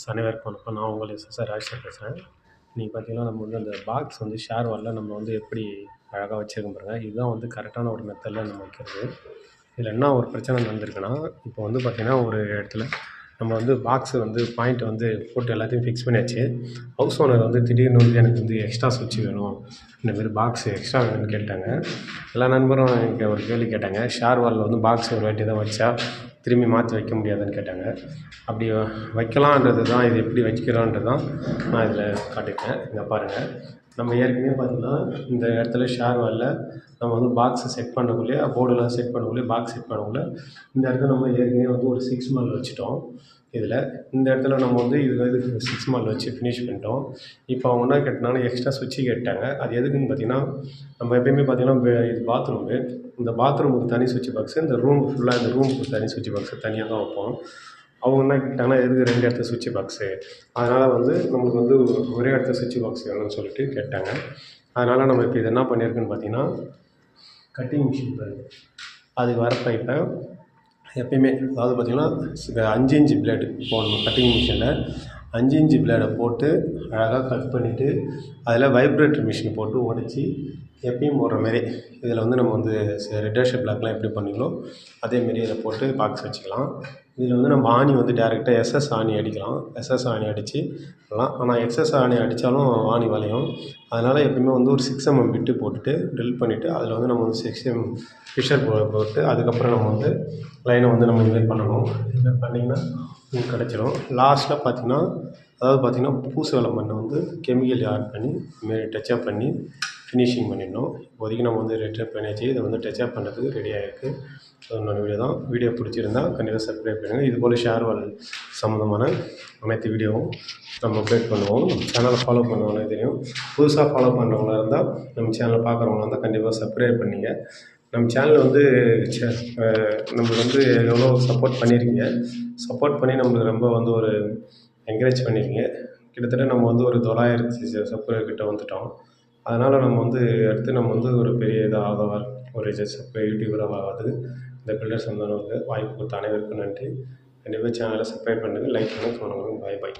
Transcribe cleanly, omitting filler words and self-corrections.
அனைவருக்கும் வணக்கம். நான் உங்கள் எஸ்எஸ்ஆர் ராஜேஷ் பேசுகிறேன். இன்றைக்கி பார்த்தீங்கன்னா, நம்ம வந்து அந்த பாக்ஸ் வந்து ஷேர் வாலில் நம்ம வந்து எப்படி அழகாக வச்சுருக்கோம் பாருங்க. இதுதான் வந்து கரெக்டான ஒரு மெத்தடில் நம்ம வைக்கிறது. இதில் என்ன ஒரு பிரச்சனை நடந்திருக்குன்னா, இப்போ வந்து பார்த்தீங்கன்னா, ஒரு இடத்துல நம்ம வந்து பாக்ஸு வந்து பாயிண்ட் வந்து போட்டு எல்லாத்தையும் ஃபிக்ஸ் பண்ணியாச்சு. ஹவுஸ் ஓனர் வந்து திடீர்னு வந்து எனக்கு வந்து எக்ஸ்ட்ரா சுவிட்ச் வேணும், இந்தமாரி பாக்ஸு எக்ஸ்ட்ரா வேணும்னு கேட்டாங்க. எல்லா நண்பரும் என்கிட்ட ஒரு கேள்வி கேட்டாங்க. ஷேர் வாலில் வந்து பாக்ஸ் ஒரு வாட்டி தான் வச்சா திரும்பி மாற்றி வைக்க முடியாதுன்னு கேட்டாங்க. அப்படி வைக்கலான்றது தான், இது எப்படி வைக்கிறோன்றது தான் நான் இதில் காட்டியிருக்கேன். இங்கே பாருங்கள். நம்ம ஏற்கனவே பார்த்தீங்கன்னா, இந்த இடத்துல ஷேர் வாலில் நம்ம வந்து பாக்ஸை செட் பண்ணக்குள்ளேயே, போர்டெல்லாம் செட் பண்ணக்குள்ளேயே, பாக்ஸ் செட் பண்ணக்குள்ளே இந்த இடத்துல நம்ம ஏற்கனவே வந்து ஒரு 6 மால் வச்சுட்டோம். இதில் இந்த இடத்துல நம்ம வந்து இது 6 மால் வச்சு ஃபினிஷ் பண்ணிட்டோம். இப்போ அவங்க என்ன கேட்டாங்கன்னா, எக்ஸ்ட்ரா சுவிட்சு கேட்டாங்க. அது எதுக்குன்னு பார்த்தீங்கன்னா, நம்ம எப்பயுமே பார்த்தீங்கன்னா இது பாத்ரூமு. இந்த பாத்ரூமுக்கு தனி சுவிட்ச் பாக்ஸு, இந்த ரூம் ஃபுல்லாக இந்த ரூமுக்கு தனி சுவிட்ச் பாக்ஸு தனியாக தான் வைப்போம். அவங்க என்ன கேட்டாங்கன்னா, எதுக்கு 2 இடத்துல சுவிட்ச் பாக்ஸு, அதனால் வந்து நம்மளுக்கு வந்து ஒரே இடத்துல சுவிட்ச் பாக்ஸ் வேணும்னு சொல்லிட்டு கேட்டாங்க. அதனால் நம்ம இப்போ இது என்ன பண்ணியிருக்குன்னு பார்த்தீங்கன்னா, கட்டிங் மிஷின் பாருங்க, அதுக்கு வர பைப்பை எப்பயுமே, அதாவது பார்த்தீங்கன்னா 5 இன்ச் பிளேடு போடணும். கட்டிங் மிஷினில் 5 இன்ச் பிளேடை போட்டு அழகாக கட் பண்ணிவிட்டு, அதில் வைப்ரேட்டர் மிஷின் போட்டு உடச்சி எப்பயும் போடுற மாரி இதில் வந்து நம்ம வந்து ரிடர்ஷிப் பிளாக்லாம் எப்படி பண்ணீங்களோ அதேமாரி இதில் போட்டு பாக்ஸ் வச்சுக்கலாம். இதில் வந்து நம்ம ஆணி வந்து டேரெக்டாக எஸ்எஸ் ஆணி அடிக்கலாம். எஸ்எஸ் ஆணி அடித்து பண்ணலாம். ஆனால் எக்ஸ்எஸ் ஆணி அடித்தாலும் ஆணி வளையும். அதனால் எப்பயுமே வந்து ஒரு 6 mm பிட்டு போட்டுட்டு ட்ரில் பண்ணிவிட்டு, அதில் வந்து நம்ம வந்து 6 mm ஃபிஷர் போட்டு அதுக்கப்புறம் நம்ம வந்து லைனை வந்து நம்ம இதுமாரி பண்ணணும். இதுமாரி பண்ணிங்கன்னா உங்களுக்கு கிடச்சிடும். லாஸ்ட்டில் பார்த்தீங்கன்னா, அதாவது பார்த்தீங்கன்னா, பூசு வேலை மண்ணை வந்து கெமிக்கல் ஆட் பண்ணி இதுமாரி டச்சப் பண்ணி ஃபினிஷிங் பண்ணிடணும். இப்போதைக்கு நம்ம வந்து டச்சப் பண்ணியாச்சு. இதை வந்து டச்சப் பண்ணுறதுக்கு ரெடியாக இருக்குது. இன்னொரு வீடியோ தான். வீடியோ பிடிச்சிருந்தா கண்டிப்பாக சப்ஸ்கிரைப் பண்ணுங்கள். இதுபோல் ஷேர் வால் சம்மந்தமான அனைத்து வீடியோவும் நம்ம அப்டேட் பண்ணுவோம். நம்ம சேனலை ஃபாலோ பண்ணுறவங்களுக்கு தெரியும். புதுசாக ஃபாலோ பண்ணுறவங்களா இருந்தால், நம்ம சேனலை பார்க்குறவங்களா இருந்தால் கண்டிப்பாக சப்ஸ்கிரைப் பண்ணிங்க. நம்ம சேனல் வந்து நம்மளுக்கு வந்து எவ்வளோ சப்போர்ட் பண்ணியிருக்கீங்க. சப்போர்ட் பண்ணி நம்மளுக்கு ரொம்ப வந்து ஒரு என்கரேஜ் பண்ணியிருக்கீங்க. கிட்டத்தட்ட நம்ம வந்து ஒரு 900 சப்ஸ்கிரைபர் கிட்ட வந்துவிட்டோம். அதனால் நம்ம வந்து அடுத்து நம்ம வந்து ஒரு பெரிய இதாக ஒரு யூடியூபராக ஆகாது. இந்த பில்டர்ஸ் வந்தவங்களுக்கு வாய்ப்பு கொடுத்த அனைவருக்கும் நன்றி. கண்டிப்பாக சேனலை சப்ஸ்கிரைப் பண்ணுங்கள், லைக் பண்ணுங்கள், கமெண்ட் பண்ணுங்கள். பாய் பாய்.